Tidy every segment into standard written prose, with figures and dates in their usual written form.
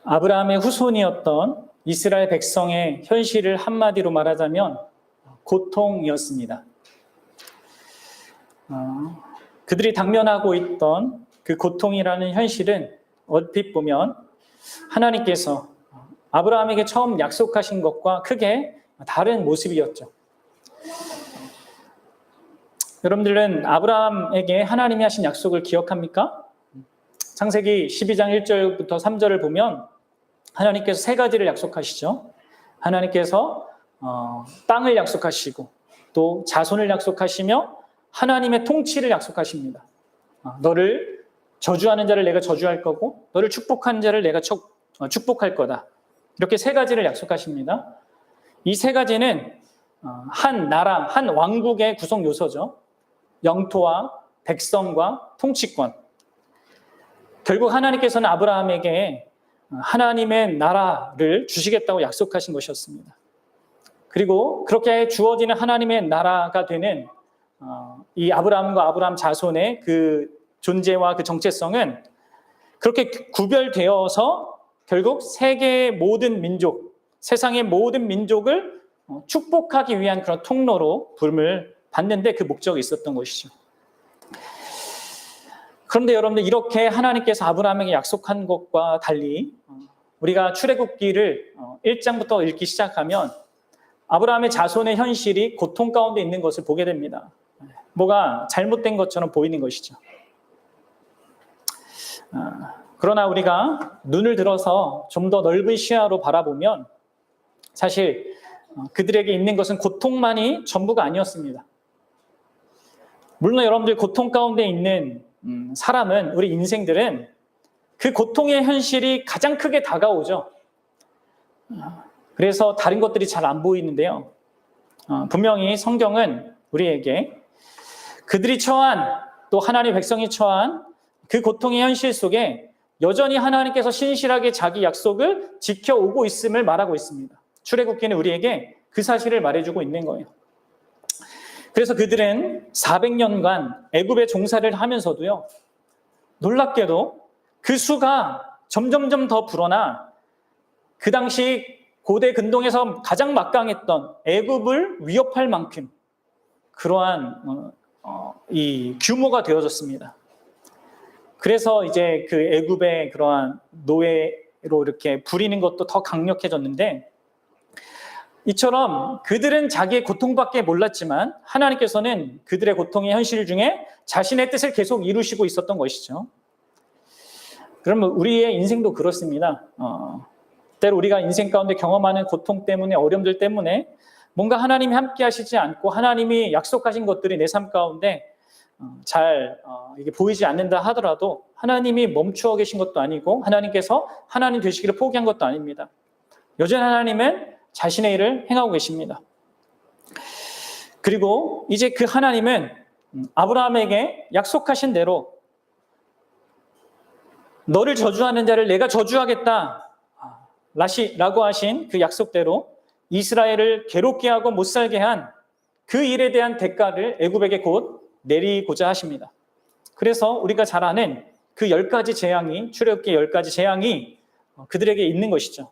아브라함의 후손이었던 이스라엘 백성의 현실을 한마디로 말하자면 고통이었습니다. 그들이 당면하고 있던 그 고통이라는 현실은 얼핏 보면 하나님께서 아브라함에게 처음 약속하신 것과 크게 다른 모습이었죠. 여러분들은 아브라함에게 하나님이 하신 약속을 기억합니까? 창세기 12장 1절부터 3절을 보면 하나님께서 세 가지를 약속하시죠. 하나님께서 땅을 약속하시고 또 자손을 약속하시며 하나님의 통치를 약속하십니다. 너를 저주하는 자를 내가 저주할 거고 너를 축복하는 자를 내가 축복할 거다. 이렇게 세 가지를 약속하십니다. 이 세 가지는 한 나라, 한 왕국의 구성 요소죠. 영토와 백성과 통치권. 결국 하나님께서는 아브라함에게 하나님의 나라를 주시겠다고 약속하신 것이었습니다. 그리고 그렇게 주어지는 하나님의 나라가 되는 이 아브라함과 아브라함 자손의 그 존재와 그 정체성은 그렇게 구별되어서 결국 세계의 모든 민족, 세상의 모든 민족을 축복하기 위한 그런 통로로 부름을 받는데 그 목적이 있었던 것이죠. 그런데 여러분들 이렇게 하나님께서 아브라함에게 약속한 것과 달리 우리가 출애굽기를 1장부터 읽기 시작하면 아브라함의 자손의 현실이 고통 가운데 있는 것을 보게 됩니다. 뭐가 잘못된 것처럼 보이는 것이죠. 그러나 우리가 눈을 들어서 좀 더 넓은 시야로 바라보면 사실 그들에게 있는 것은 고통만이 전부가 아니었습니다. 물론 여러분들 고통 가운데 있는 사람은, 우리 인생들은 그 고통의 현실이 가장 크게 다가오죠. 그래서 다른 것들이 잘 안 보이는데요. 분명히 성경은 우리에게 그들이 처한, 또 하나님의 백성이 처한 그 고통의 현실 속에 여전히 하나님께서 신실하게 자기 약속을 지켜오고 있음을 말하고 있습니다. 출애굽기는 우리에게 그 사실을 말해주고 있는 거예요. 그래서 그들은 400년간 애굽의 종사를 하면서도요, 놀랍게도 그 수가 점점점 더 불어나 그 당시 고대 근동에서 가장 막강했던 애굽을 위협할 만큼 그러한 이 규모가 되어졌습니다. 그래서 이제 그 애굽의 그러한 노예로 이렇게 부리는 것도 더 강력해졌는데, 이처럼 그들은 자기의 고통밖에 몰랐지만 하나님께서는 그들의 고통의 현실 중에 자신의 뜻을 계속 이루시고 있었던 것이죠. 그러면 우리의 인생도 그렇습니다. 때로 우리가 인생 가운데 경험하는 고통 때문에, 어려움들 때문에 뭔가 하나님이 함께 하시지 않고 하나님이 약속하신 것들이 내 삶 가운데 잘 이게 보이지 않는다 하더라도 하나님이 멈추어 계신 것도 아니고 하나님께서 하나님 되시기를 포기한 것도 아닙니다. 여전히 하나님은 자신의 일을 행하고 계십니다. 그리고 이제 그 하나님은 아브라함에게 약속하신 대로 너를 저주하는 자를 내가 저주하겠다 라고 하신 그 약속대로 이스라엘을 괴롭게 하고 못 살게 한 그 일에 대한 대가를 애굽에게 곧 내리고자 하십니다. 그래서 우리가 잘 아는 그 10가지 재앙이, 출애굽기 10가지 재앙이 그들에게 있는 것이죠.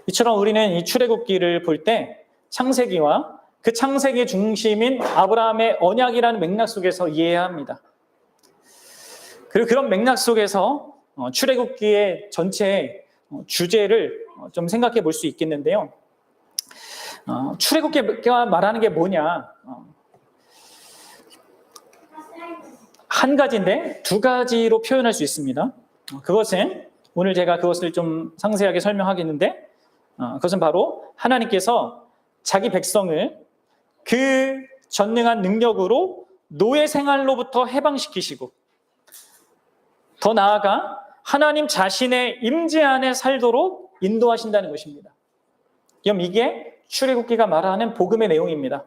이처럼 우리는 이 출애굽기를 볼 때 창세기와 그 창세기의 중심인 아브라함의 언약이라는 맥락 속에서 이해해야 합니다. 그리고 그런 맥락 속에서 출애굽기의 전체 주제를 좀 생각해 볼 수 있겠는데요. 출애굽기가 말하는 게 뭐냐? 한 가지인데 두 가지로 표현할 수 있습니다. 그것은 오늘 제가 그것을 좀 상세하게 설명하겠는데, 그것은 바로 하나님께서 자기 백성을 그 전능한 능력으로 노예 생활로부터 해방시키시고 더 나아가 하나님 자신의 임재 안에 살도록 인도하신다는 것입니다. 그럼 이게 출애굽기가 말하는 복음의 내용입니다.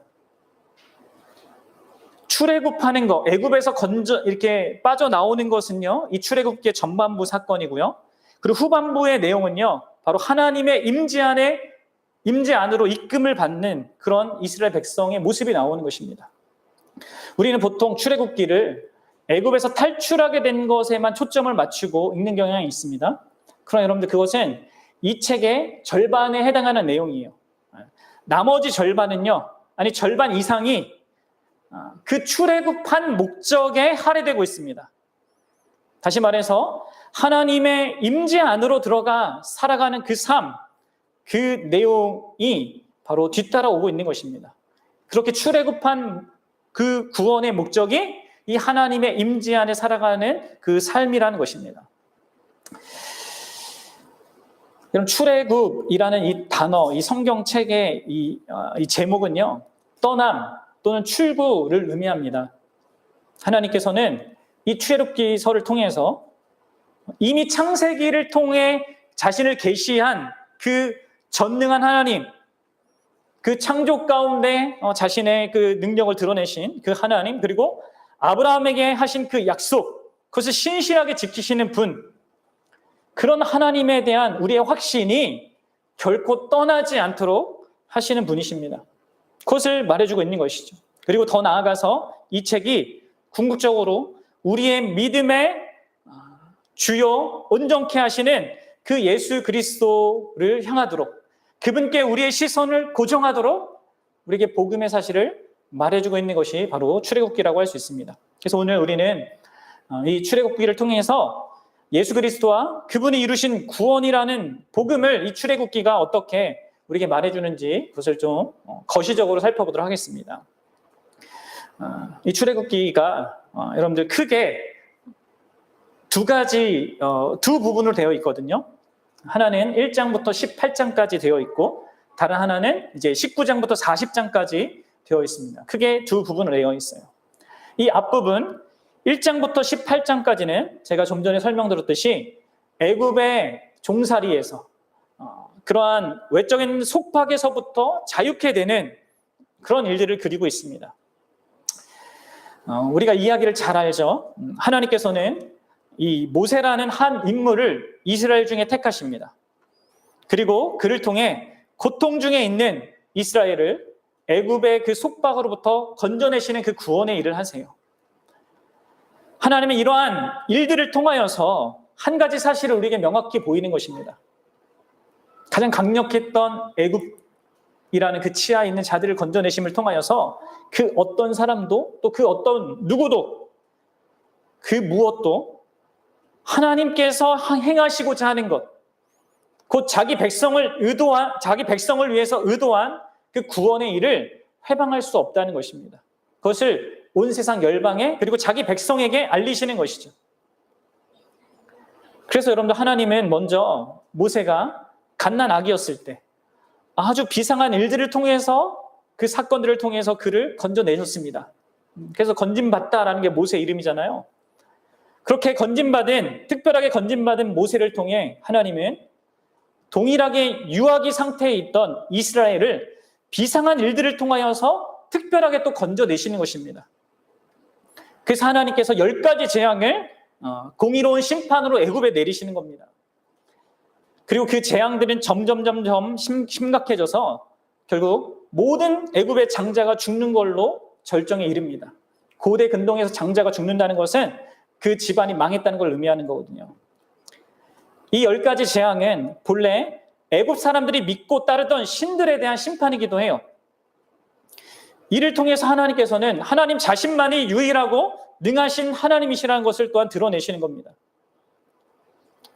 출애굽하는 것, 애굽에서 이렇게 빠져나오는 것은요, 이 출애굽기의 전반부 사건이고요. 그리고 후반부의 내용은요, 바로 하나님의 임재 안으로 이끌림을 받는 그런 이스라엘 백성의 모습이 나오는 것입니다. 우리는 보통 출애굽기를 애굽에서 탈출하게 된 것에만 초점을 맞추고 읽는 경향이 있습니다. 그러나 여러분들 그것은 이 책의 절반에 해당하는 내용이에요. 나머지 절반은요, 아니 절반 이상이 그 출애굽한 목적에 할애되고 있습니다. 다시 말해서 하나님의 임재 안으로 들어가 살아가는 그 삶, 그 내용이 바로 뒤따라오고 있는 것입니다. 그렇게 출애굽한 그 구원의 목적이 이 하나님의 임재 안에 살아가는 그 삶이라는 것입니다. 그럼 출애굽이라는 이 단어, 이 성경책의 이 제목은요, 떠남 또는 출구를 의미합니다. 하나님께서는 이 출애굽기서를 통해서 이미 창세기를 통해 자신을 계시한 그 전능한 하나님, 그 창조 가운데 자신의 그 능력을 드러내신 그 하나님, 그리고 아브라함에게 하신 그 약속, 그것을 신실하게 지키시는 분, 그런 하나님에 대한 우리의 확신이 결코 떠나지 않도록 하시는 분이십니다. 그것을 말해주고 있는 것이죠. 그리고 더 나아가서 이 책이 궁극적으로 우리의 믿음의 주요 온전케 하시는 그 예수 그리스도를 향하도록, 그분께 우리의 시선을 고정하도록 우리에게 복음의 사실을 말해주고 있는 것이 바로 출애굽기라고 할 수 있습니다. 그래서 오늘 우리는 이 출애굽기를 통해서 예수 그리스도와 그분이 이루신 구원이라는 복음을 이 출애굽기가 어떻게 우리에게 말해주는지 그것을 좀 거시적으로 살펴보도록 하겠습니다. 이 출애굽기가 여러분들 크게 두 부분으로 되어 있거든요. 하나는 1장부터 18장까지 되어 있고, 다른 하나는 이제 19장부터 40장까지 되어 있습니다. 크게 두 부분으로 되어 있어요. 이 앞부분 1장부터 18장까지는 제가 좀 전에 설명드렸듯이 애굽의 종살이에서 그러한 외적인 속박에서부터 자유케 되는 그런 일들을 그리고 있습니다. 우리가 이야기를 잘 알죠. 하나님께서는 이 모세라는 한 인물을 이스라엘 중에 택하십니다. 그리고 그를 통해 고통 중에 있는 이스라엘을 애굽의 그 속박으로부터 건져내시는 그 구원의 일을 하세요. 하나님은 이러한 일들을 통하여서 한 가지 사실을 우리에게 명확히 보이는 것입니다. 가장 강력했던 애굽이라는 그 치하에 있는 자들을 건져내심을 통하여서 그 어떤 사람도 또 그 어떤 누구도 그 무엇도 하나님께서 행하시고자 하는 것, 곧 자기 백성을 위해서 의도한 그 구원의 일을 회방할 수 없다는 것입니다. 그것을 온 세상 열방에 그리고 자기 백성에게 알리시는 것이죠. 그래서 여러분들 하나님은 먼저 모세가 갓난 아기였을 때 아주 비상한 일들을 통해서 그 사건들을 통해서 그를 건져내셨습니다. 그래서 건진받다라는 게 모세 이름이잖아요. 그렇게 특별하게 건진받은 모세를 통해 하나님은 동일하게 유아기 상태에 있던 이스라엘을 비상한 일들을 통하여서 특별하게 또 건져내시는 것입니다. 그래서 하나님께서 10가지 재앙을 공의로운 심판으로 애굽에 내리시는 겁니다. 그리고 그 재앙들은 점점 심각해져서 결국 모든 애굽의 장자가 죽는 걸로 절정에 이릅니다. 고대 근동에서 장자가 죽는다는 것은 그 집안이 망했다는 걸 의미하는 거거든요. 이 10가지 재앙은 본래 애굽 사람들이 믿고 따르던 신들에 대한 심판이기도 해요. 이를 통해서 하나님께서는 하나님 자신만이 유일하고 능하신 하나님이시라는 것을 또한 드러내시는 겁니다.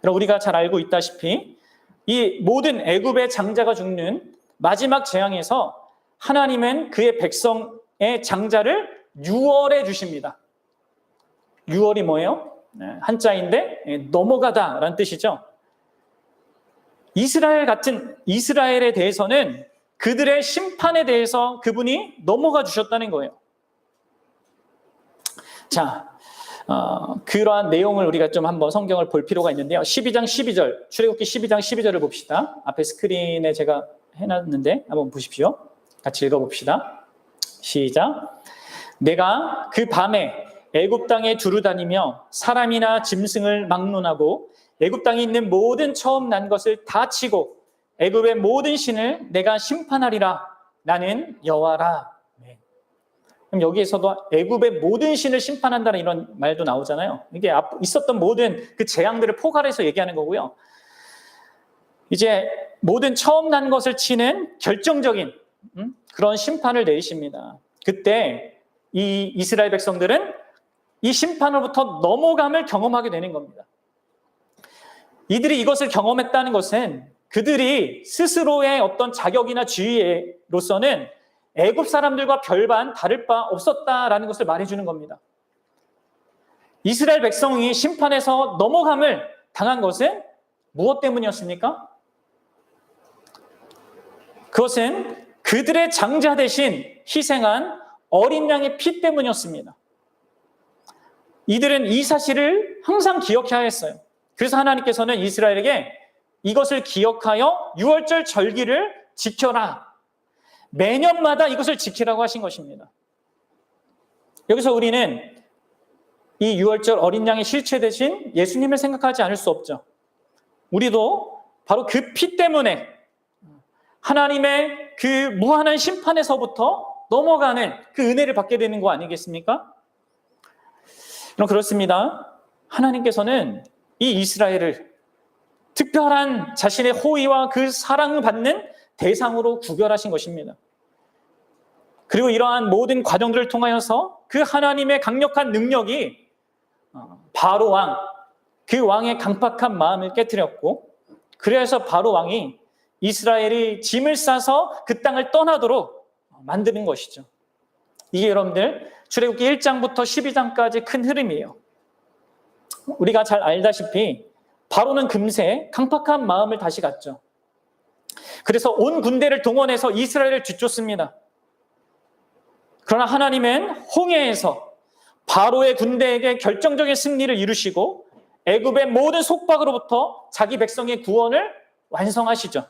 우리가 잘 알고 있다시피 이 모든 애굽의 장자가 죽는 마지막 재앙에서 하나님은 그의 백성의 장자를 유월해 주십니다. 유월이 뭐예요? 한자인데 넘어가다라는 뜻이죠. 이스라엘에 대해서는 그들의 심판에 대해서 그분이 넘어가 주셨다는 거예요. 자, 그러한 내용을 우리가 좀 한번 성경을 볼 필요가 있는데요. 12장 12절, 출애굽기 12장 12절을 봅시다. 앞에 스크린에 제가 해놨는데 한번 보십시오. 같이 읽어봅시다. 시작. 내가 그 밤에 애굽 땅에 두루 다니며 사람이나 짐승을 막론하고 애굽 땅에 있는 모든 처음 난 것을 다 치고 애굽의 모든 신을 내가 심판하리라. 나는 여호와라. 그럼 여기에서도 애굽의 모든 신을 심판한다는 이런 말도 나오잖아요. 이게 있었던 모든 그 재앙들을 포괄해서 얘기하는 거고요. 이제 모든 처음 난 것을 치는 결정적인 그런 심판을 내리십니다. 그때 이 이스라엘 백성들은 이 심판으로부터 넘어감을 경험하게 되는 겁니다. 이들이 이것을 경험했다는 것은 그들이 스스로의 어떤 자격이나 지위로서는 애굽 사람들과 별반 다를 바 없었다라는 것을 말해주는 겁니다. 이스라엘 백성이 심판에서 넘어감을 당한 것은 무엇 때문이었습니까? 그것은 그들의 장자 대신 희생한 어린 양의 피 때문이었습니다. 이들은 이 사실을 항상 기억해야 했어요. 그래서 하나님께서는 이스라엘에게 이것을 기억하여 유월절 절기를 지켜라. 매년마다 이것을 지키라고 하신 것입니다. 여기서 우리는 이 유월절 어린 양의 실체 대신 예수님을 생각하지 않을 수 없죠. 우리도 바로 그 피 때문에 하나님의 그 무한한 심판에서부터 넘어가는 그 은혜를 받게 되는 거 아니겠습니까? 그럼 그렇습니다. 하나님께서는 이 이스라엘을 특별한 자신의 호의와 그 사랑을 받는 대상으로 구별하신 것입니다. 그리고 이러한 모든 과정들을 통하여서 그 하나님의 강력한 능력이 바로 왕, 그 왕의 강팍한 마음을 깨뜨렸고, 그래서 바로 왕이 이스라엘이 짐을 싸서 그 땅을 떠나도록 만드는 것이죠. 이게 여러분들 출애굽기 1장부터 12장까지 큰 흐름이에요. 우리가 잘 알다시피 바로는 금세 강팍한 마음을 다시 갖죠. 그래서 온 군대를 동원해서 이스라엘을 뒤쫓습니다. 그러나 하나님은 홍해에서 바로의 군대에게 결정적인 승리를 이루시고 애굽의 모든 속박으로부터 자기 백성의 구원을 완성하시죠.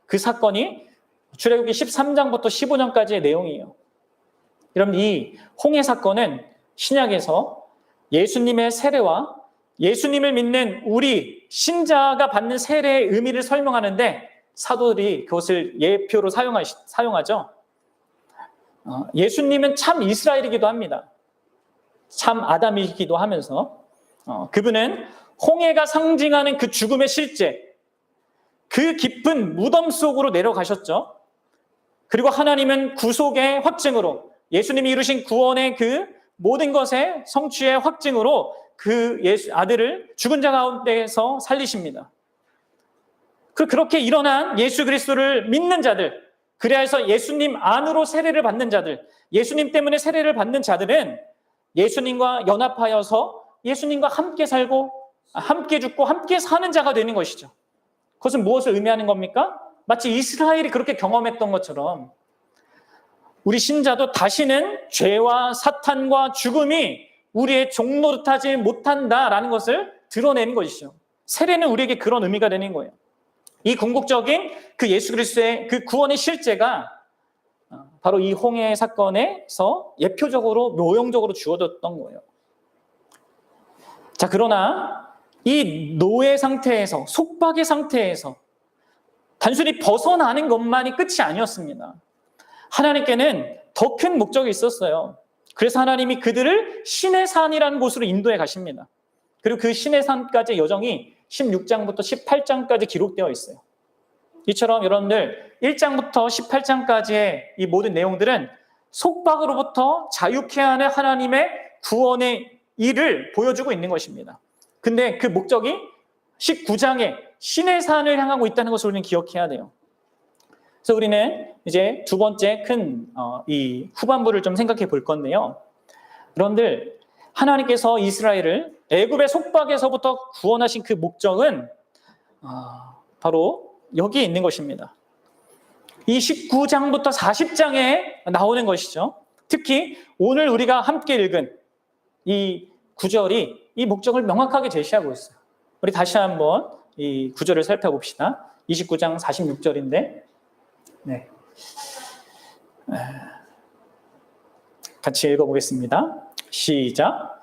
그 사건이 출애굽기 13장부터 15장까지의 내용이에요. 여러분, 이 홍해 사건은 신약에서 예수님의 세례와 예수님을 믿는 우리 신자가 받는 세례의 의미를 설명하는데 사도들이 그것을 예표로 사용하죠. 예수님은 참 이스라엘이기도 합니다. 참 아담이기도 하면서 그분은 홍해가 상징하는 그 죽음의 실제, 그 깊은 무덤 속으로 내려가셨죠. 그리고 하나님은 구속의 확증으로 예수님이 이루신 구원의 그 모든 것의 성취의 확증으로 그 아들을 죽은 자 가운데에서 살리십니다. 그렇게 일어난 예수 그리스도를 믿는 자들, 그래서 예수님 안으로 세례를 받는 자들, 예수님 때문에 세례를 받는 자들은 예수님과 연합하여서 예수님과 함께 살고 함께 죽고 함께 사는 자가 되는 것이죠. 그것은 무엇을 의미하는 겁니까? 마치 이스라엘이 그렇게 경험했던 것처럼 우리 신자도 다시는 죄와 사탄과 죽음이 우리의 종노릇하지 못한다라는 것을 드러내는 것이죠. 세례는 우리에게 그런 의미가 되는 거예요. 이 궁극적인 그 예수 그리스도의 그 구원의 실제가 바로 이 홍해 사건에서 예표적으로 묘형적으로 주어졌던 거예요. 자, 그러나 이 노예 상태에서, 속박의 상태에서 단순히 벗어나는 것만이 끝이 아니었습니다. 하나님께는 더 큰 목적이 있었어요. 그래서 하나님이 그들을 시내산이라는 곳으로 인도해 가십니다. 그리고 그 시내산까지의 여정이 16장부터 18장까지 기록되어 있어요. 이처럼 여러분들 1장부터 18장까지의 이 모든 내용들은 속박으로부터 자유케 하는 하나님의 구원의 일을 보여주고 있는 것입니다. 근데 그 목적이 19장에 시내산을 향하고 있다는 것을 우리는 기억해야 돼요. 그래서 우리는 이제 두 번째 큰 이 후반부를 좀 생각해 볼 건데요. 여러분들, 하나님께서 이스라엘을 애굽의 속박에서부터 구원하신 그 목적은 바로 여기에 있는 것입니다. 이 19장부터 40장에 나오는 것이죠. 특히 오늘 우리가 함께 읽은 이 구절이 이 목적을 명확하게 제시하고 있어요. 우리 다시 한번 이 구절을 살펴봅시다. 29장 46절인데 네. 같이 읽어보겠습니다. 시작.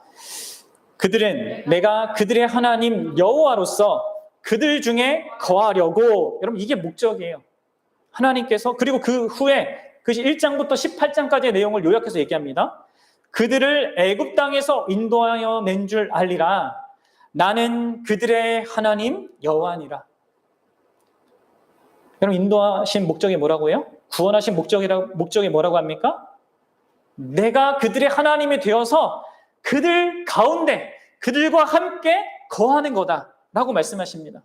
그들은 내가 그들의 하나님 여호와로서 그들 중에 거하려고. 여러분, 이게 목적이에요. 하나님께서, 그리고 그 후에 그 1장부터 18장까지의 내용을 요약해서 얘기합니다. 그들을 애굽 땅에서 인도하여 낸 줄 알리라. 나는 그들의 하나님 여호와니라. 여러분, 인도하신 목적이 뭐라고요? 구원하신 목적이 뭐라고 합니까? 내가 그들의 하나님이 되어서 그들 가운데 그들과 함께 거하는 거다라고 말씀하십니다.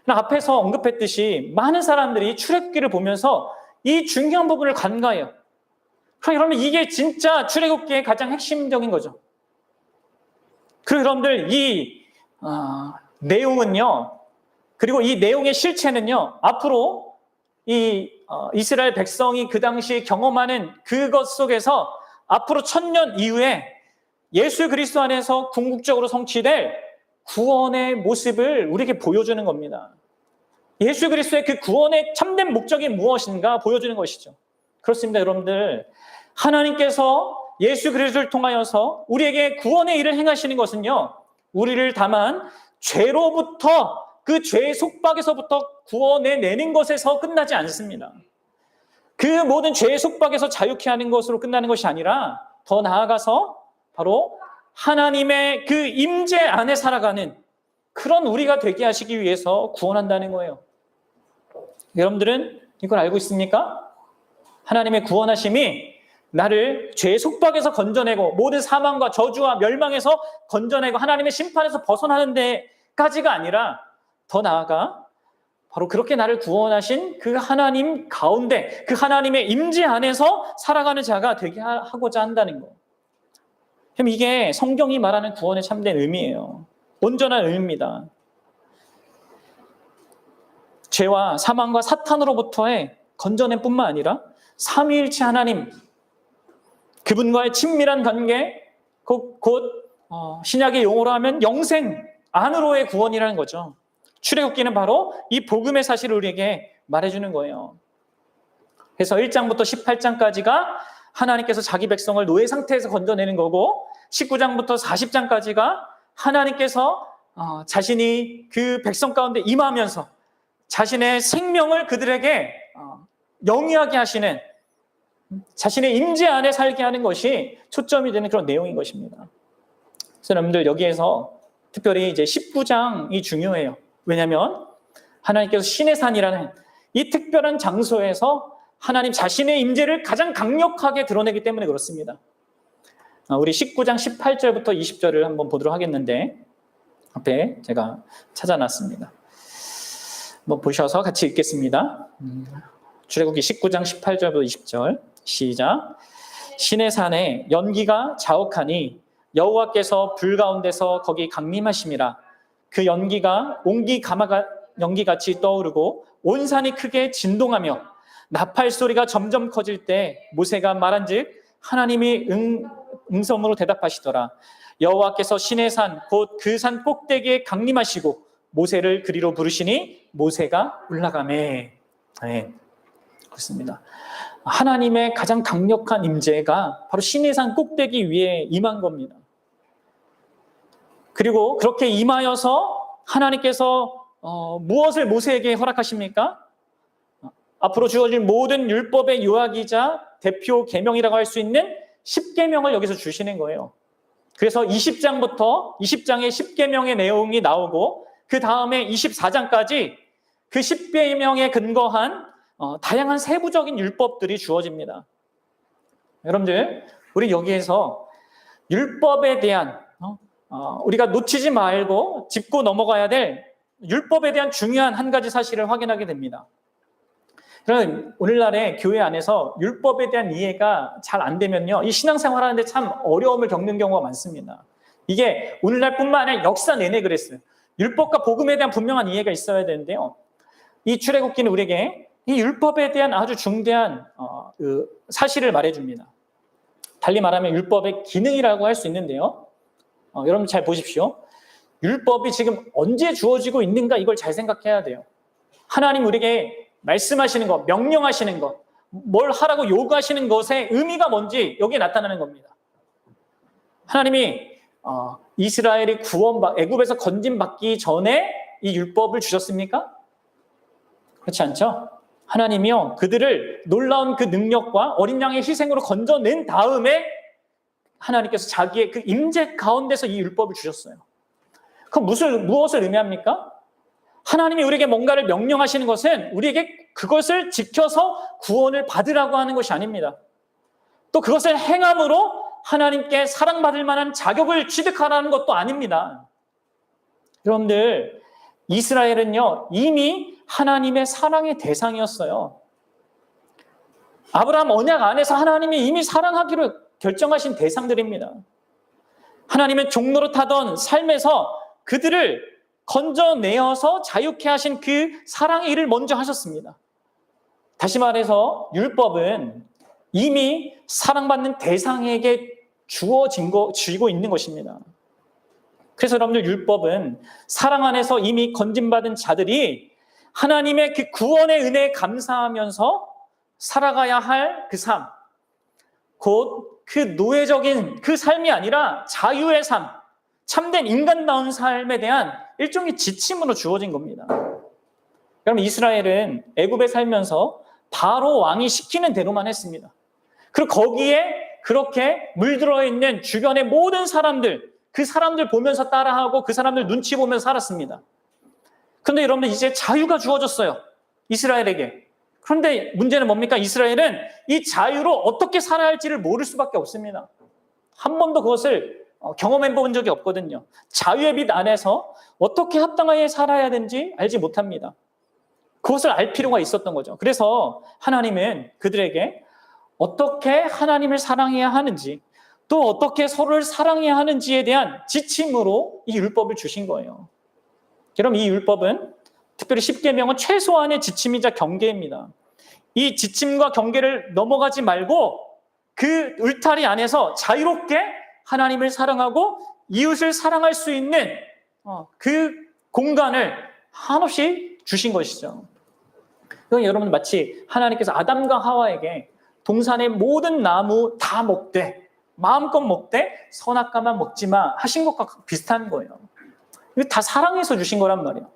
앞에서 언급했듯이 많은 사람들이 출애굽기를 보면서 이 중요한 부분을 간과해요. 그럼 여러분, 이게 진짜 출애굽기의 가장 핵심적인 거죠. 그리고 여러분들, 이 내용은요, 그리고 이 내용의 실체는요, 앞으로 이 이스라엘 백성이 그 당시 경험하는 그것 속에서 앞으로 1000년 이후에 예수 그리스도 안에서 궁극적으로 성취될 구원의 모습을 우리에게 보여주는 겁니다. 예수 그리스도의 그 구원의 참된 목적이 무엇인가 보여주는 것이죠. 그렇습니다, 여러분들. 하나님께서 예수 그리스도를 통하여서 우리에게 구원의 일을 행하시는 것은요, 우리를 다만 죄로부터, 그 죄의 속박에서부터 구원해내는 것에서 끝나지 않습니다. 그 모든 죄의 속박에서 자유케 하는 것으로 끝나는 것이 아니라 더 나아가서 바로 하나님의 그 임재 안에 살아가는 그런 우리가 되게 하시기 위해서 구원한다는 거예요. 여러분들은 이걸 알고 있습니까? 하나님의 구원하심이 나를 죄의 속박에서 건져내고 모든 사망과 저주와 멸망에서 건져내고 하나님의 심판에서 벗어나는 데까지가 아니라 더 나아가 바로 그렇게 나를 구원하신 그 하나님 가운데, 그 하나님의 임재 안에서 살아가는 자가 되게 하고자 한다는 거. 그럼 이게 성경이 말하는 구원의 참된 의미예요. 온전한 의미입니다. 죄와 사망과 사탄으로부터의 건져냄 뿐만 아니라 삼위일체 하나님, 그분과의 친밀한 관계, 곧 신약의 용어로 하면 영생 안으로의 구원이라는 거죠. 출애굽기는 바로 이 복음의 사실을 우리에게 말해주는 거예요. 그래서 1장부터 18장까지가 하나님께서 자기 백성을 노예 상태에서 건져내는 거고, 19장부터 40장까지가 하나님께서 자신이 그 백성 가운데 임하면서 자신의 생명을 그들에게 영위하게 하시는, 자신의 임재 안에 살게 하는 것이 초점이 되는 그런 내용인 것입니다. 그래서 여러분들, 여기에서 특별히 이제 19장이 중요해요. 왜냐하면 하나님께서 신의 산이라는 이 특별한 장소에서 하나님 자신의 임재를 가장 강력하게 드러내기 때문에 그렇습니다. 우리 19장 18절부터 20절을 한번 보도록 하겠는데, 앞에 제가 찾아놨습니다. 한번 보셔서 같이 읽겠습니다. 출애굽기 19장 18절부터 20절 시작. 신의 산에 연기가 자욱하니 여호와께서 불 가운데서 거기 강림하심이라. 그 연기가 옹기 가마 연기같이 떠오르고 온 산이 크게 진동하며 나팔 소리가 점점 커질 때 모세가 말한즉 하나님이 음성으로 대답하시더라. 여호와께서 신의 산 곧 그 산 꼭대기에 강림하시고 모세를 그리로 부르시니 모세가 올라가매. 네, 그렇습니다. 하나님의 가장 강력한 임재가 바로 신의 산 꼭대기 위에 임한 겁니다. 그리고 그렇게 임하여서 하나님께서 무엇을 모세에게 허락하십니까? 앞으로 주어질 모든 율법의 요약이자 대표 계명이라고 할 수 있는 10계명을 여기서 주시는 거예요. 그래서 20장의 10계명의 내용이 나오고 그 다음에 24장까지 그 10계명에 근거한 다양한 세부적인 율법들이 주어집니다. 여러분들, 우리 여기에서 율법에 대한 우리가 놓치지 말고 짚고 넘어가야 될 율법에 대한 중요한 한 가지 사실을 확인하게 됩니다. 그럼 오늘날의 교회 안에서 율법에 대한 이해가 잘 안 되면요, 이 신앙생활 하는데 참 어려움을 겪는 경우가 많습니다. 이게 오늘날뿐만 아니라 역사 내내 그랬어요. 율법과 복음에 대한 분명한 이해가 있어야 되는데요, 이 출애굽기는 우리에게 이 율법에 대한 아주 중대한 사실을 말해줍니다. 달리 말하면 율법의 기능이라고 할 수 있는데요, 여러분 잘 보십시오. 율법이 지금 언제 주어지고 있는가, 이걸 잘 생각해야 돼요. 하나님 우리에게 말씀하시는 것, 명령하시는 것, 뭘 하라고 요구하시는 것의 의미가 뭔지 여기에 나타나는 겁니다. 하나님이 이스라엘이 애굽에서 건짐받기 전에 이 율법을 주셨습니까? 그렇지 않죠? 하나님이요, 그들을 놀라운 그 능력과 어린 양의 희생으로 건져낸 다음에 하나님께서 자기의 그 임재 가운데서 이 율법을 주셨어요. 그럼 무엇을 의미합니까? 하나님이 우리에게 뭔가를 명령하시는 것은 우리에게 그것을 지켜서 구원을 받으라고 하는 것이 아닙니다. 또 그것을 행함으로 하나님께 사랑받을 만한 자격을 취득하라는 것도 아닙니다. 여러분들, 이스라엘은요, 이미 하나님의 사랑의 대상이었어요. 아브라함 언약 안에서 하나님이 이미 사랑하기로 결정하신 대상들입니다. 하나님은 종로로 타던 삶에서 그들을 건져내어서 자유케 하신 그 사랑의 일을 먼저 하셨습니다. 다시 말해서 율법은 이미 사랑받는 대상에게 주어지고 있는 것입니다. 그래서 여러분들, 율법은 사랑 안에서 이미 건진받은 자들이 하나님의 그 구원의 은혜에 감사하면서 살아가야 할 그 삶, 곧 그 노예적인 그 삶이 아니라 자유의 삶, 참된 인간다운 삶에 대한 일종의 지침으로 주어진 겁니다. 그럼 이스라엘은 애굽에 살면서 바로 왕이 시키는 대로만 했습니다. 그리고 거기에 그렇게 물들어 있는 주변의 모든 사람들, 그 사람들 보면서 따라하고 그 사람들 눈치 보면서 살았습니다. 그런데 여러분들, 이제 자유가 주어졌어요, 이스라엘에게. 그런데 문제는 뭡니까? 이스라엘은 이 자유로 어떻게 살아야 할지를 모를 수밖에 없습니다. 한 번도 그것을 경험해 본 적이 없거든요. 자유의 빛 안에서 어떻게 합당하게 살아야 되는지 알지 못합니다. 그것을 알 필요가 있었던 거죠. 그래서 하나님은 그들에게 어떻게 하나님을 사랑해야 하는지, 또 어떻게 서로를 사랑해야 하는지에 대한 지침으로 이 율법을 주신 거예요. 그럼 이 율법은, 특별히 십계명은 최소한의 지침이자 경계입니다. 이 지침과 경계를 넘어가지 말고 그 울타리 안에서 자유롭게 하나님을 사랑하고 이웃을 사랑할 수 있는 그 공간을 한없이 주신 것이죠. 여러분, 마치 하나님께서 아담과 하와에게 동산의 모든 나무 다 먹되, 마음껏 먹되 선악과만 먹지 마 하신 것과 비슷한 거예요. 이거 다 사랑해서 주신 거란 말이에요.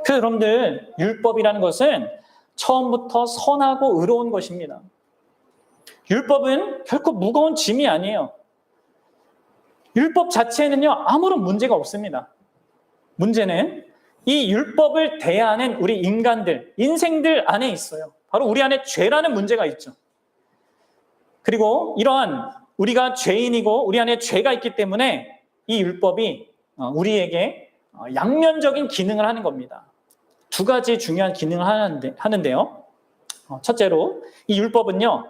그래서 여러분들, 율법이라는 것은 처음부터 선하고 의로운 것입니다. 율법은 결코 무거운 짐이 아니에요. 율법 자체는요, 아무런 문제가 없습니다. 문제는 이 율법을 대하는 우리 인간들, 인생들 안에 있어요. 바로 우리 안에 죄라는 문제가 있죠. 그리고 이러한 우리가 죄인이고 우리 안에 죄가 있기 때문에 이 율법이 우리에게 양면적인 기능을 하는 겁니다. 두 가지 중요한 기능을 하는데요. 첫째로, 이 율법은요,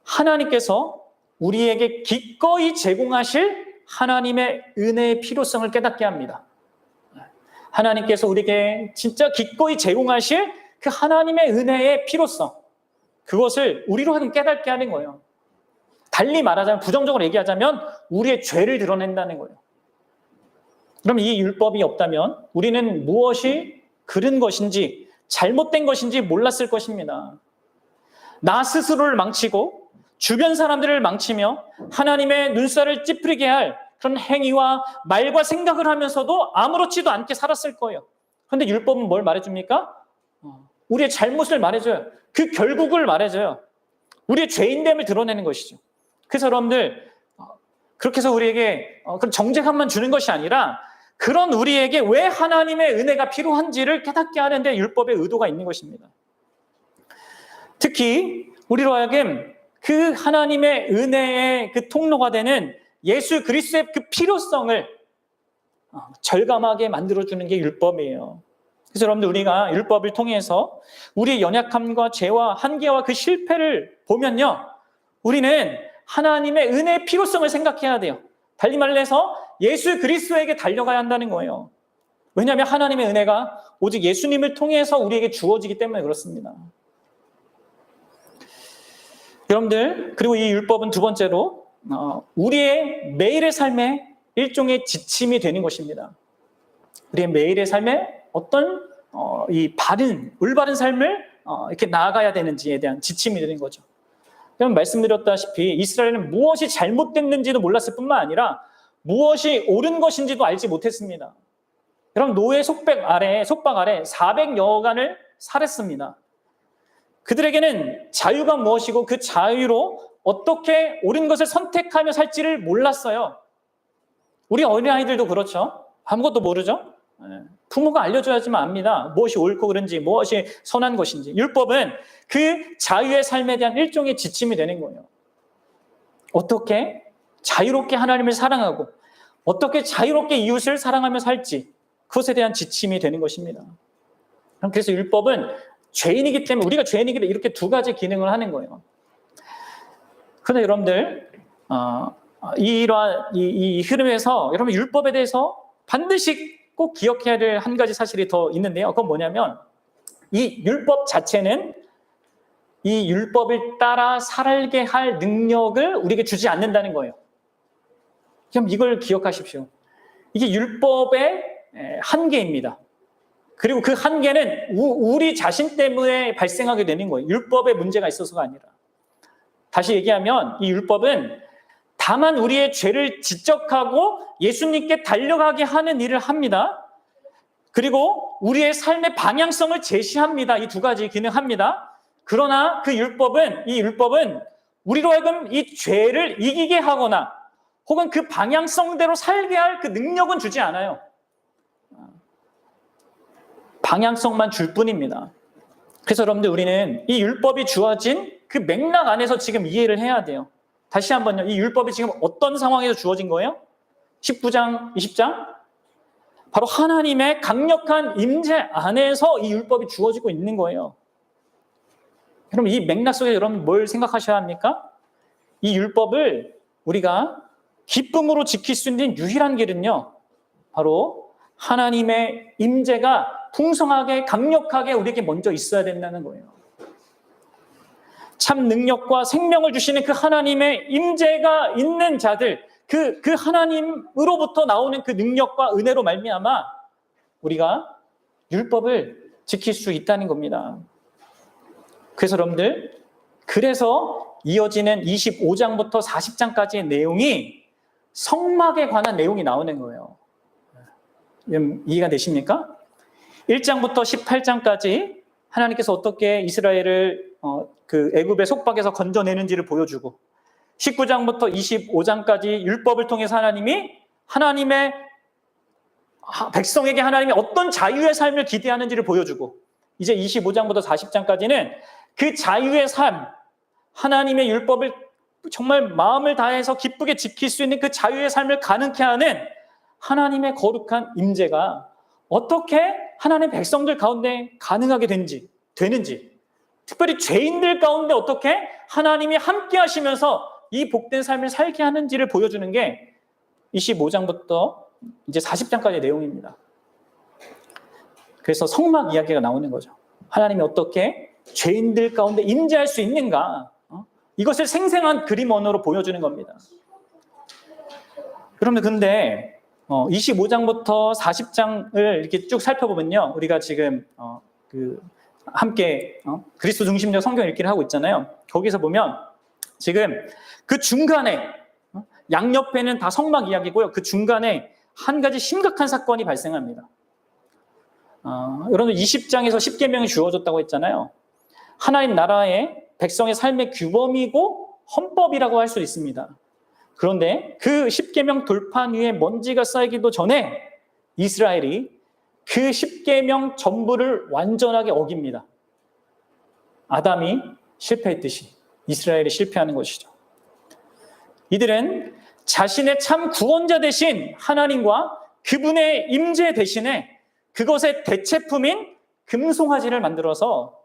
하나님께서 우리에게 기꺼이 제공하실 하나님의 은혜의 필요성을 깨닫게 합니다. 하나님께서 우리에게 진짜 기꺼이 제공하실 그 하나님의 은혜의 필요성, 그것을 우리로 하여금 깨닫게 하는 거예요. 달리 말하자면, 부정적으로 얘기하자면 우리의 죄를 드러낸다는 거예요. 그럼 이 율법이 없다면 우리는 무엇이 그른 것인지 잘못된 것인지 몰랐을 것입니다. 나 스스로를 망치고 주변 사람들을 망치며 하나님의 눈살을 찌푸리게 할 그런 행위와 말과 생각을 하면서도 아무렇지도 않게 살았을 거예요. 그런데 율법은 뭘 말해줍니까? 우리의 잘못을 말해줘요. 그 결국을 말해줘요. 우리의 죄인됨을 드러내는 것이죠. 그래서 여러분들, 그렇게 해서 우리에게 그런 정죄감만 주는 것이 아니라 그런 우리에게 왜 하나님의 은혜가 필요한지를 깨닫게 하는데 율법의 의도가 있는 것입니다. 특히 우리로 하여금 그 하나님의 은혜의 그 통로가 되는 예수 그리스도의 그 필요성을 절감하게 만들어주는 게 율법이에요. 그래서 여러분들, 우리가 율법을 통해서 우리의 연약함과 죄와 한계와 그 실패를 보면요, 우리는 하나님의 은혜의 필요성을 생각해야 돼요. 달리 말해서 예수 그리스도에게 달려가야 한다는 거예요. 왜냐하면 하나님의 은혜가 오직 예수님을 통해서 우리에게 주어지기 때문에 그렇습니다. 여러분들, 그리고 이 율법은 두 번째로 우리의 매일의 삶에 일종의 지침이 되는 것입니다. 우리의 매일의 삶에 어떤 이 올바른 삶을 이렇게 나아가야 되는지에 대한 지침이 되는 거죠. 그럼 말씀드렸다시피 이스라엘은 무엇이 잘못됐는지도 몰랐을 뿐만 아니라 무엇이 옳은 것인지도 알지 못했습니다. 그럼 노예 속박 아래 400여간을 살았습니다. 그들에게는 자유가 무엇이고 그 자유로 어떻게 옳은 것을 선택하며 살지를 몰랐어요. 우리 어린아이들도 그렇죠. 아무것도 모르죠. 부모가 알려줘야지만 압니다. 무엇이 옳고 그른지, 무엇이 선한 것인지. 율법은 그 자유의 삶에 대한 일종의 지침이 되는 거예요. 어떻게 자유롭게 하나님을 사랑하고 어떻게 자유롭게 이웃을 사랑하며 살지, 그것에 대한 지침이 되는 것입니다. 그래서 율법은 죄인이기 때문에, 우리가 죄인이기 때문에 이렇게 두 가지 기능을 하는 거예요. 그런데 여러분들 이 흐름에서 여러분 율법에 대해서 반드시 꼭 기억해야 될 한 가지 사실이 더 있는데요. 그건 뭐냐면 이 율법 자체는 이 율법을 따라 살게 할 능력을 우리에게 주지 않는다는 거예요. 그럼 이걸 기억하십시오. 이게 율법의 한계입니다. 그리고 그 한계는 우리 자신 때문에 발생하게 되는 거예요. 율법에 문제가 있어서가 아니라. 다시 얘기하면 이 율법은 다만 우리의 죄를 지적하고 예수님께 달려가게 하는 일을 합니다. 그리고 우리의 삶의 방향성을 제시합니다. 이 두 가지 기능합니다. 그러나 이 율법은 우리로 하여금 이 죄를 이기게 하거나 혹은 그 방향성대로 살게 할 그 능력은 주지 않아요. 방향성만 줄 뿐입니다. 그래서 여러분들 우리는 이 율법이 주어진 그 맥락 안에서 지금 이해를 해야 돼요. 다시 한번요. 이 율법이 지금 어떤 상황에서 주어진 거예요? 19장, 20장? 바로 하나님의 강력한 임재 안에서 이 율법이 주어지고 있는 거예요. 그럼 이 맥락 속에 여러분 뭘 생각하셔야 합니까? 이 율법을 우리가 기쁨으로 지킬 수 있는 유일한 길은요, 바로 하나님의 임재가 풍성하게 강력하게 우리에게 먼저 있어야 된다는 거예요. 참 능력과 생명을 주시는 그 하나님의 임재가 있는 자들, 그 하나님으로부터 나오는 그 능력과 은혜로 말미암아 우리가 율법을 지킬 수 있다는 겁니다. 그래서 여러분들, 그래서 이어지는 25장부터 40장까지의 내용이 성막에 관한 내용이 나오는 거예요. 이해가 되십니까? 1장부터 18장까지 하나님께서 어떻게 이스라엘을 그 애굽의 속박에서 건져내는지를 보여주고, 19장부터 25장까지 율법을 통해서 하나님의 백성에게 하나님이 어떤 자유의 삶을 기대하는지를 보여주고, 이제 25장부터 40장까지는 그 자유의 삶, 하나님의 율법을 정말 마음을 다해서 기쁘게 지킬 수 있는 그 자유의 삶을 가능케 하는 하나님의 거룩한 임재가 어떻게 하나님의 백성들 가운데 가능하게 되는지, 특별히 죄인들 가운데 어떻게 하나님이 함께 하시면서 이 복된 삶을 살게 하는지를 보여주는 게 25장부터 이제 40장까지의 내용입니다. 그래서 성막 이야기가 나오는 거죠. 하나님이 어떻게 죄인들 가운데 임재할 수 있는가, 이것을 생생한 그림 언어로 보여주는 겁니다. 그런데 근데 25장부터 40장을 이렇게 쭉 살펴보면요, 우리가 지금 함께 그리스도 중심적 성경 읽기를 하고 있잖아요. 거기서 보면 지금 그 중간에 양옆에는 다 성막 이야기고요. 그 중간에 한 가지 심각한 사건이 발생합니다. 여러분 20장에서 10계명이 주어졌다고 했잖아요. 하나님 나라의 백성의 삶의 규범이고 헌법이라고 할 수 있습니다. 그런데 그 10계명 돌판 위에 먼지가 쌓이기도 전에 이스라엘이 그 10계명 전부를 완전하게 어깁니다. 아담이 실패했듯이 이스라엘이 실패하는 것이죠. 이들은 자신의 참 구원자 대신 하나님과 그분의 임재 대신에 그것의 대체품인 금송아지를 만들어서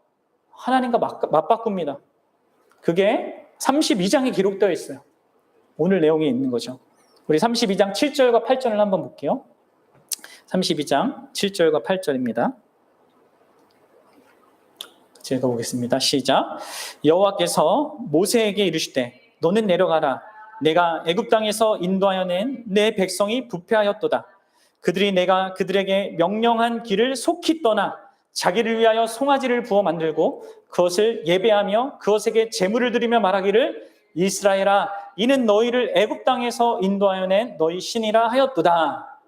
하나님과 맞바꿉니다. 그게 32장에 기록되어 있어요. 오늘 내용이 있는 거죠. 우리 32장 7절과 8절을 한번 볼게요. 32장 7절과 8절입니다. 읽어보겠습니다. 시작. 여호와께서 모세에게 이르시되 너는 내려가라. 내가 애굽 땅에서 인도하여 낸 내 백성이 부패하였도다. 그들이 내가 그들에게 명령한 길을 속히 떠나 자기를 위하여 송아지를 부어 만들고 그것을 예배하며 그것에게 제물을 드리며 말하기를 이스라엘아 이는 너희를 애굽 땅에서 인도하여 낸 너희 신이라 하였도다.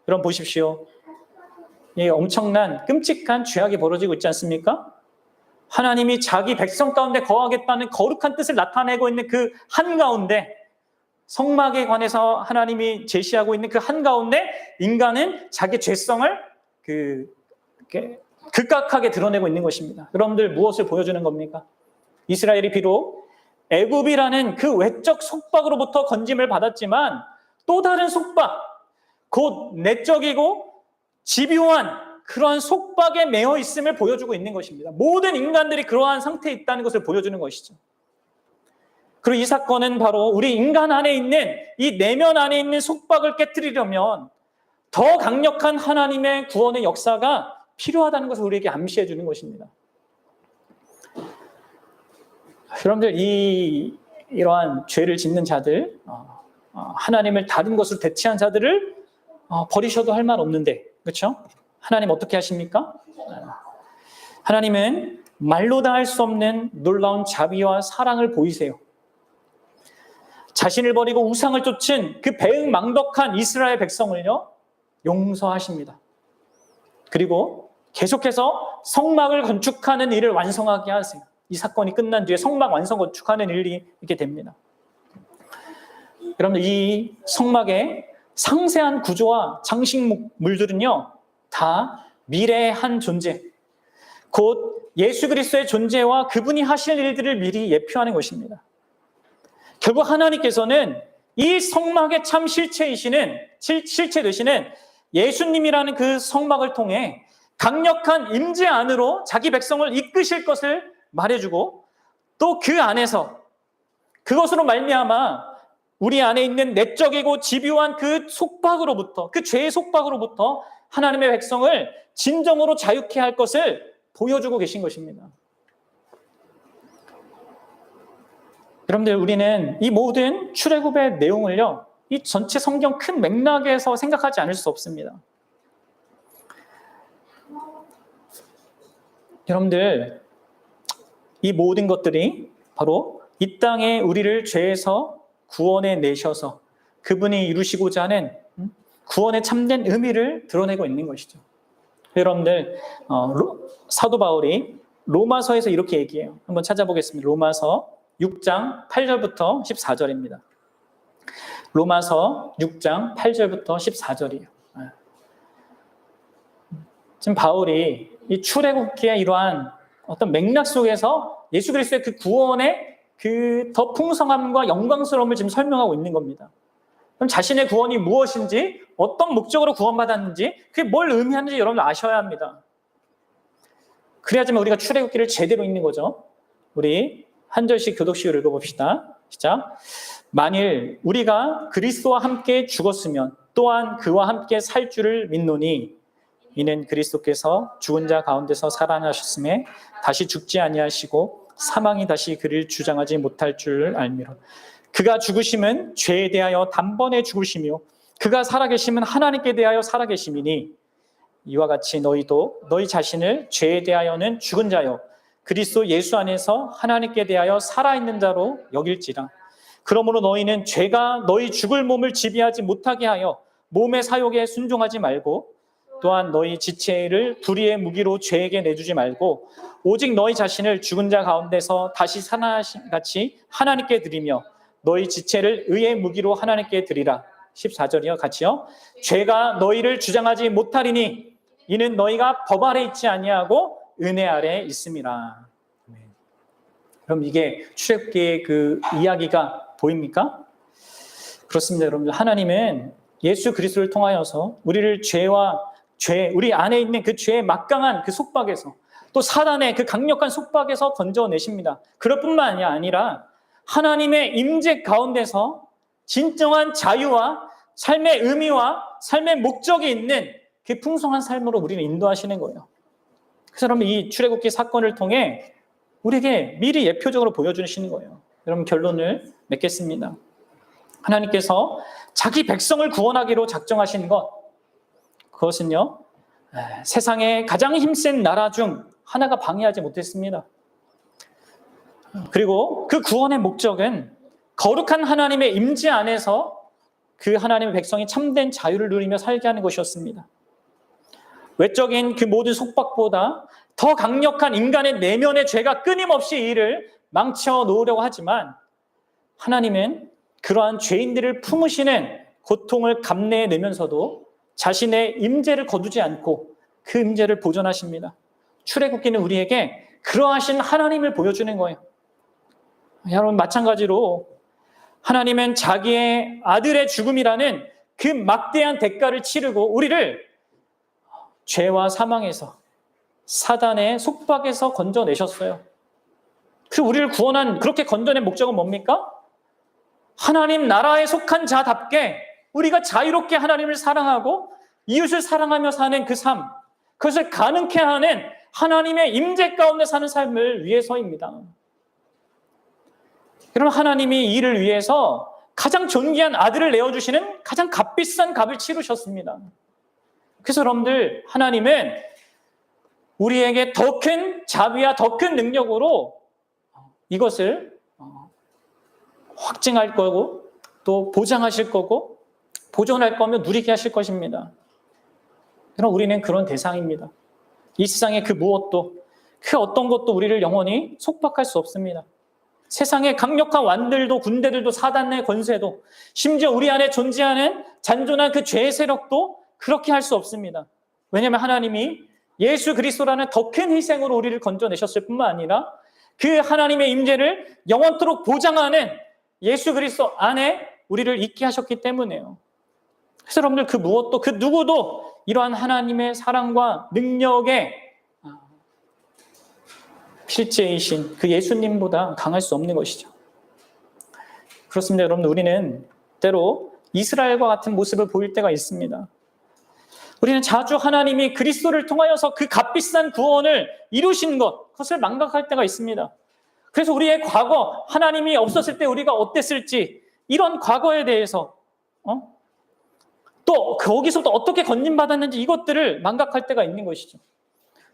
그럼 보십시오. 이 엄청난 끔찍한 죄악이 벌어지고 있지 않습니까? 하나님이 자기 백성 가운데 거하겠다는 거룩한 뜻을 나타내고 있는 그 한가운데 성막에 관해서 하나님이 제시하고 있는 그 한가운데 인간은 자기 죄성을 극악하게 드러내고 있는 것입니다. 여러분들 무엇을 보여주는 겁니까? 이스라엘이 비록 애굽이라는 그 외적 속박으로부터 건짐을 받았지만 또 다른 속박, 곧 내적이고 집요한 그러한 속박에 매여 있음을 보여주고 있는 것입니다. 모든 인간들이 그러한 상태에 있다는 것을 보여주는 것이죠. 그리고 이 사건은 바로 우리 인간 안에 있는 이 내면 안에 있는 속박을 깨트리려면 더 강력한 하나님의 구원의 역사가 필요하다는 것을 우리에게 암시해 주는 것입니다. 여러분들 이러한 죄를 짓는 자들, 하나님을 다른 것으로 대체한 자들을 버리셔도 할 말 없는데, 그렇죠? 하나님 어떻게 하십니까? 하나님은 말로 다 할 수 없는 놀라운 자비와 사랑을 보이세요. 자신을 버리고 우상을 쫓은 그 배은망덕한 이스라엘 백성을요, 용서하십니다. 그리고 계속해서 성막을 건축하는 일을 완성하게 하세요. 이 사건이 끝난 뒤에 성막 완성 건축하는 일이 있게 됩니다. 여러분들, 이 성막의 상세한 구조와 장식물들은요, 다 미래의 한 존재, 곧 예수 그리스도의 존재와 그분이 하실 일들을 미리 예표하는 것입니다. 결국 하나님께서는 이 성막의 참 실체 되시는 예수님이라는 그 성막을 통해 강력한 임재 안으로 자기 백성을 이끄실 것을 말해주고, 또 그 안에서 그것으로 말미암아 우리 안에 있는 내적이고 집요한 그 속박으로부터, 그 죄의 속박으로부터 하나님의 백성을 진정으로 자유케 할 것을 보여주고 계신 것입니다. 여러분들, 우리는 이 모든 출애굽의 내용을요, 이 전체 성경 큰 맥락에서 생각하지 않을 수 없습니다. 여러분들, 이 모든 것들이 바로 이 땅에 우리를 죄에서 구원해 내셔서 그분이 이루시고자 하는 구원의 참된 의미를 드러내고 있는 것이죠. 여러분들, 사도 바울이 로마서에서 이렇게 얘기해요. 한번 찾아보겠습니다. 로마서 6장 8절부터 14절입니다. 로마서 6장 8절부터 14절이에요. 지금 바울이 이 출애굽기의 이러한 어떤 맥락 속에서 예수 그리스도의 그 구원의 그 더 풍성함과 영광스러움을 지금 설명하고 있는 겁니다. 그럼 자신의 구원이 무엇인지, 어떤 목적으로 구원받았는지, 그게 뭘 의미하는지 여러분 아셔야 합니다. 그래야지만 우리가 출애굽기를 제대로 읽는 거죠. 우리 한 절씩 교독식으로 읽어봅시다. 시작. 만일 우리가 그리스도와 함께 죽었으면 또한 그와 함께 살 줄을 믿노니 이는 그리스도께서 죽은 자 가운데서 살아나셨음에 다시 죽지 아니하시고 사망이 다시 그를 주장하지 못할 줄 알미로. 그가 죽으심은 죄에 대하여 단번에 죽으시며 그가 살아계심은 하나님께 대하여 살아계심이니 이와 같이 너희도 너희 자신을 죄에 대하여는 죽은 자요 그리스도 예수 안에서 하나님께 대하여 살아있는 자로 여길지라. 그러므로 너희는 죄가 너희 죽을 몸을 지배하지 못하게 하여 몸의 사욕에 순종하지 말고 또한 너희 지체를 불의의 무기로 죄에게 내주지 말고 오직 너희 자신을 죽은 자 가운데서 다시 살아나신 같이 하나님께 드리며 너희 지체를 의의 무기로 하나님께 드리라. 14절이요. 같이요. 죄가 너희를 주장하지 못하리니 이는 너희가 법 아래 있지 아니하고 은혜 아래 있음이라. 그럼 이게 출애굽기의 그 이야기가 보입니까? 그렇습니다, 여러분들. 하나님은 예수 그리스도를 통하여서 우리를 우리 안에 있는 그 죄의 막강한 그 속박에서 또 사단의 그 강력한 속박에서 건져내십니다. 그럴 뿐만 아니라 하나님의 임재 가운데서 진정한 자유와 삶의 의미와 삶의 목적이 있는 그 풍성한 삶으로 우리를 인도하시는 거예요. 그래서 여러분, 이 출애굽기 사건을 통해 우리에게 미리 예표적으로 보여주시는 거예요. 여러분, 결론을 맺겠습니다. 하나님께서 자기 백성을 구원하기로 작정하신 것, 그것은요, 세상의 가장 힘센 나라 중 하나가 방해하지 못했습니다. 그리고 그 구원의 목적은 거룩한 하나님의 임재 안에서 그 하나님의 백성이 참된 자유를 누리며 살게 하는 것이었습니다. 외적인 그 모든 속박보다 더 강력한 인간의 내면의 죄가 끊임없이 이를 망쳐 놓으려고 하지만 하나님은 그러한 죄인들을 품으시는 고통을 감내해내면서도 자신의 임재를 거두지 않고 그 임재를 보존하십니다. 출애굽기는 우리에게 그러하신 하나님을 보여주는 거예요. 여러분, 마찬가지로 하나님은 자기의 아들의 죽음이라는 그 막대한 대가를 치르고 우리를 죄와 사망에서, 사단의 속박에서 건져내셨어요. 그 우리를 구원한, 그렇게 건져낸 목적은 뭡니까? 하나님 나라에 속한 자답게 우리가 자유롭게 하나님을 사랑하고 이웃을 사랑하며 사는 그 삶, 그것을 가능케 하는 하나님의 임재 가운데 사는 삶을 위해서입니다. 여러분, 하나님이 이를 위해서 가장 존귀한 아들을 내어주시는 가장 값비싼 값을 치르셨습니다. 그래서 여러분들, 하나님은 우리에게 더 큰 자비와 더 큰 능력으로 이것을 확증할 거고 또 보장하실 거고 보존할 거며 누리게 하실 것입니다. 그럼 우리는 그런 대상입니다. 이 세상의 그 무엇도, 그 어떤 것도 우리를 영원히 속박할 수 없습니다. 세상의 강력한 왕들도 군대들도 사단의 권세도 심지어 우리 안에 존재하는 잔존한 그 죄의 세력도 그렇게 할 수 없습니다. 왜냐하면 하나님이 예수 그리스도라는 더 큰 희생으로 우리를 건져내셨을 뿐만 아니라 그 하나님의 임재를 영원토록 보장하는 예수 그리스도 안에 우리를 있게 하셨기 때문에요. 그래서 여러분들, 그 무엇도 그 누구도 이러한 하나님의 사랑과 능력의 필제이신 그 예수님보다 강할 수 없는 것이죠. 그렇습니다. 여러분, 우리는 때로 이스라엘과 같은 모습을 보일 때가 있습니다. 우리는 자주 하나님이 그리스도를 통하여서 그 값비싼 구원을 이루신 것, 그것을 망각할 때가 있습니다. 그래서 우리의 과거, 하나님이 없었을 때 우리가 어땠을지, 이런 과거에 대해서 또 거기서부터 어떻게 건진받았는지 이것들을 망각할 때가 있는 것이죠.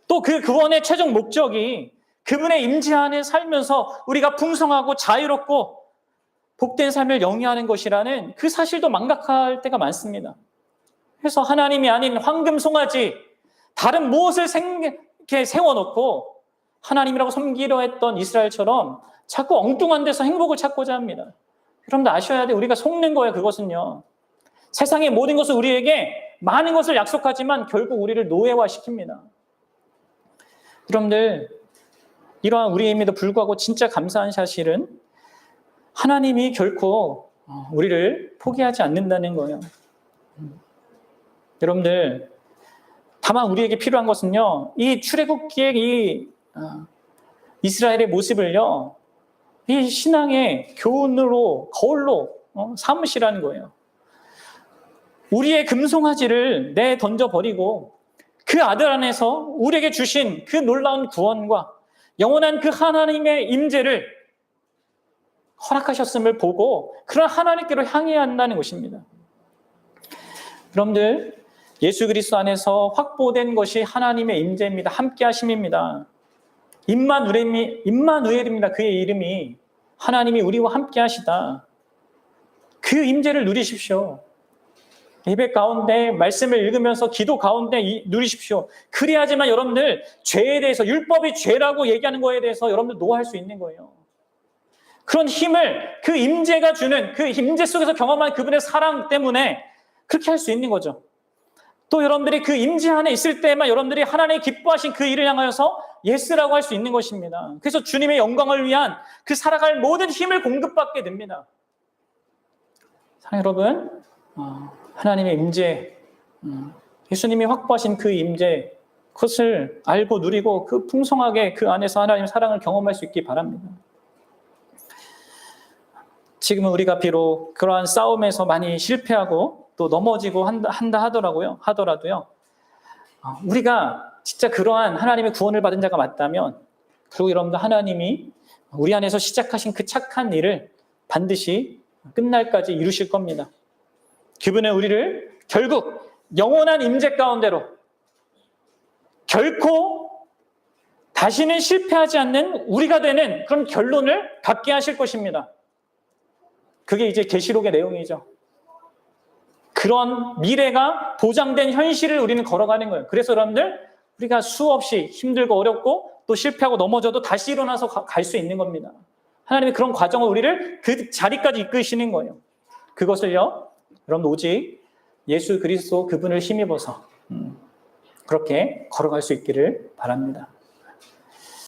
또 그 구원의 최종 목적이 그분의 임재 안에 살면서 우리가 풍성하고 자유롭고 복된 삶을 영위하는 것이라는 그 사실도 망각할 때가 많습니다. 그래서 하나님이 아닌 황금 송아지, 다른 무엇을 이렇게 세워놓고 하나님이라고 섬기려 했던 이스라엘처럼 자꾸 엉뚱한 데서 행복을 찾고자 합니다. 여러분들 아셔야 돼요. 우리가 속는 거예요. 그것은요. 세상의 모든 것을 우리에게 많은 것을 약속하지만 결국 우리를 노예화시킵니다. 여러분들, 이러한 우리임에도 불구하고 진짜 감사한 사실은 하나님이 결코 우리를 포기하지 않는다는 거예요. 여러분들, 다만 우리에게 필요한 것은요, 이 출애굽기의 이 이스라엘의 모습을요, 이 신앙의 교훈으로, 거울로 삼으시라는 거예요. 우리의 금송아지를 내던져버리고 그 아들 안에서 우리에게 주신 그 놀라운 구원과 영원한 그 하나님의 임재를 허락하셨음을 보고 그런 하나님께로 향해야 한다는 것입니다. 여러분들, 예수 그리스도 안에서 확보된 것이 하나님의 임재입니다. 함께 하심입니다. 임마누엘입니다. 그의 이름이. 하나님이 우리와 함께 하시다. 그 임재를 누리십시오. 예배 가운데 말씀을 읽으면서 기도 가운데 누리십시오. 그래야지만 여러분들 죄에 대해서, 율법이 죄라고 얘기하는 거에 대해서 여러분들 노할 수 있는 거예요. 그런 힘을 그 임재가 주는, 그 임재 속에서 경험한 그분의 사랑 때문에 그렇게 할 수 있는 거죠. 또 여러분들이 그 임재 안에 있을 때만 여러분들이 하나님이 기뻐하신 그 일을 향하여서 예스라고 할 수 있는 것입니다. 그래서 주님의 영광을 위한 그 살아갈 모든 힘을 공급받게 됩니다. 사랑하는 여러분, 하나님의 임재, 예수님이 확보하신 그 임재, 그것을 알고 누리고 그 풍성하게 그 안에서 하나님의 사랑을 경험할 수 있기 바랍니다. 지금은 우리가 비록 그러한 싸움에서 많이 실패하고 또 넘어지고 한다 하더라도요, 우리가 진짜 그러한 하나님의 구원을 받은 자가 맞다면 결국 여러분들 하나님이 우리 안에서 시작하신 그 착한 일을 반드시 끝날까지 이루실 겁니다. 그분은 우리를 결국 영원한 임재 가운데로 결코 다시는 실패하지 않는 우리가 되는 그런 결론을 갖게 하실 것입니다. 그게 이제 계시록의 내용이죠. 그런 미래가 보장된 현실을 우리는 걸어가는 거예요. 그래서 여러분들, 우리가 수없이 힘들고 어렵고 또 실패하고 넘어져도 다시 일어나서 갈 수 있는 겁니다. 하나님이 그런 과정을 우리를 그 자리까지 이끄시는 거예요. 그것을요, 여러분 오직 예수 그리스도 그분을 힘입어서 그렇게 걸어갈 수 있기를 바랍니다.